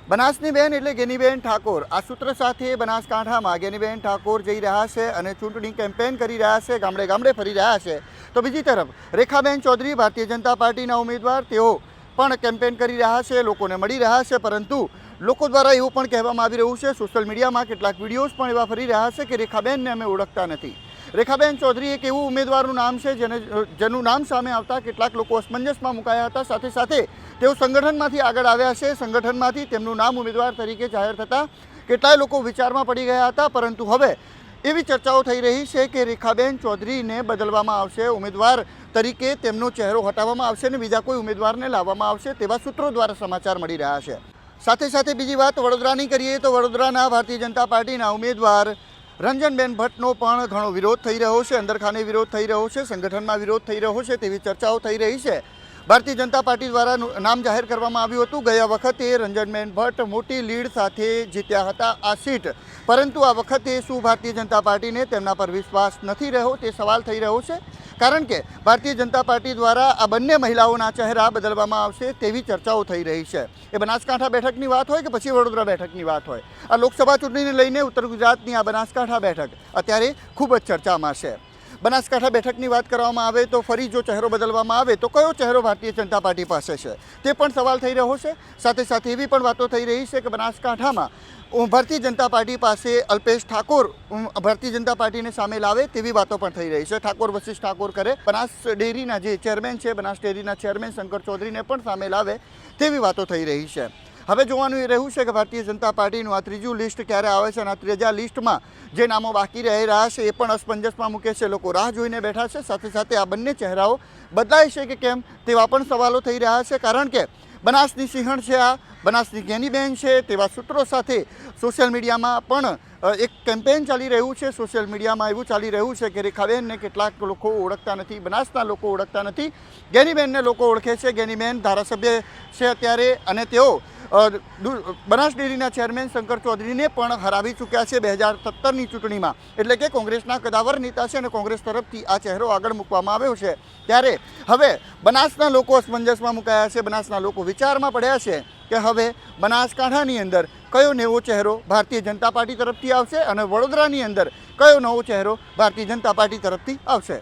બનાસની બેન એટલે ગેનીબેન ઠાકોર આ સૂત્ર સાથે બનાસકાંઠામાં ગેનીબેન ઠાકોર જઈ રહ્યા છે અને ચૂંટણી કેમ્પેન કરી રહ્યા છે, ગામડે ગામડે ફરી રહ્યા છે। તો બીજી તરફ રેખાબેન ચૌધરી ભારતીય જનતા પાર્ટીના ઉમેદવાર, તેઓ પણ કેમ્પેન કરી રહ્યા છે, લોકોને મળી રહ્યા છે। પરંતુ લોકો દ્વારા એવું પણ કહેવામાં આવી રહ્યું છે, સોશિયલ મીડિયામાં કેટલાક વિડીયોઝ પણ એવા ફરી રહ્યા છે કે રેખાબેનને અમે ઓળખતા નથી। રેખાબેન ચૌધરી એક એવું ઉમેદવારનું નામ છે જેનું નામ સામે આવતા કેટલાક લોકો અસમંજસમાં મુકાયા હતા। સાથે સાથે તેઓ સંગઠનમાંથી આગળ આવ્યા છે, સંગઠનમાંથી તેમનું નામ ઉમેદવાર તરીકે જાહેર થતાં કેટલાય લોકો વિચારમાં પડી ગયા હતા। પરંતુ હવે એવી ચર્ચાઓ થઈ રહી છે કે રેખાબેન ચૌધરીને બદલવામાં આવશે, ઉમેદવાર તરીકે તેમનો ચહેરો હટાવવામાં આવશે અને બીજા કોઈ ઉમેદવારને લાવવામાં આવશે, તેવા સૂત્રો દ્વારા સમાચાર મળી રહ્યા છે। સાથે સાથે બીજી વાત વડોદરાની કરીએ તો વડોદરાના ભારતીય જનતા પાર્ટીના ઉમેદવાર રંજનબેન ભટ્ટનો પણ ઘણો વિરોધ થઈ રહ્યો છે, અંદરખાને વિરોધ થઈ રહ્યો છે, સંગઠનમાં વિરોધ થઈ રહ્યો છે, તેવી ચર્ચાઓ થઈ રહી છે। ભારતીય જનતા પાર્ટી દ્વારા નામ જાહેર કરવામાં આવ્યું હતું। ગયા વખતે રંજનબેન ભટ્ટ મોટી લીડ સાથે જીત્યા હતા આ સીટ, પરંતુ આ વખતે શું ભારતીય જનતા પાર્ટીને તેમના પર વિશ્વાસ નથી રહ્યો તે સવાલ થઈ રહ્યો છે, કારણ કે ભારતીય જનતા પાર્ટી દ્વારા આ બંને મહિલાઓના ચહેરા બદલવામાં આવશે તેવી ચર્ચાઓ થઈ રહી છે। એ બનાસકાંઠા બેઠકની વાત હોય કે પછી વડોદરા બેઠકની વાત હોય, આ લોકસભા ચૂંટણીને લઈને ઉત્તર ગુજરાતની આ બનાસકાંઠા બેઠક અત્યારે ખૂબ જ ચર્ચામાં છે। બનાસકાંઠા બેઠકની વાત કરવામાં આવે તો ફરી જો ચહેરો બદલવામાં આવે તો કયો ચહેરો ભારતીય જનતા પાર્ટી પાસે છે તે પણ સવાલ થઈ રહ્યો છે। સાથે સાથે એવી પણ વાતો થઈ રહી છે કે બનાસકાંઠામાં ભારતીય જનતા પાર્ટી પાસે અલ્પેશ ઠાકોર ભારતીય જનતા પાર્ટીને સામે લાવે તેવી વાતો પણ થઈ રહી છે। ઠાકોર વશિષ્ઠ ઠાકોર કરે, બનાસ ડેરીના જે ચેરમેન છે, બનાસ ડેરીના ચેરમેન શંકર ચૌધરીને પણ સામે લાવે તેવી વાતો થઈ રહી છે। હવે જોવાનું એ રહ્યું છે કે ભારતીય જનતા પાર્ટીનું આ ત્રીજું લિસ્ટ ક્યારે આવે છે અને આ ત્રીજા લિસ્ટમાં જે નામો બાકી રહી રહ્યા છે એ પણ અસમંજસમાં મૂકે છે, લોકો રાહ જોઈને બેઠા છે। સાથે સાથે આ બંને ચહેરાઓ બદલાય છે કે કેમ તેવા પણ સવાલો થઈ રહ્યા છે, કારણ કે બનાસની સિંહણ છે, આ બનાસની ગેનીબેન છે, તેવા સૂત્રો સાથે સોશિયલ મીડિયામાં પણ એક કેમ્પેન ચાલી રહ્યું છે। સોશિયલ મીડિયામાં એવું ચાલી રહ્યું છે કે રેખાબેનને કેટલાક લોકો ઓળખતા નથી, બનાસના લોકો ઓળખતા નથી, ગેનીબેનને લોકો ઓળખે છે। ગેનીબેન ધારાસભ્ય છે અત્યારે અને તેઓ બનાસ ડેરીના ચેરમેન શંકર ચૌધરીને પણ હરાવી ચૂક્યા છે 2017ની ચૂંટણીમાં, એટલે કે કોંગ્રેસના કદાવર નેતા છે અને કોંગ્રેસ તરફથી આ ચહેરો આગળ મૂકવામાં આવ્યો છે। ત્યારે હવે બનાસના લોકો અસમંજસમાં મુકાયા છે, બનાસના લોકો વિચારમાં પડ્યા છે કે હવે બનાસકાંઠાની અંદર કયો નવો ચહેરો ભારતીય જનતા પાર્ટી તરફથી આવશે અને વડોદરાની અંદર કયો નવો ચહેરો ભારતીય જનતા પાર્ટી તરફથી આવશે।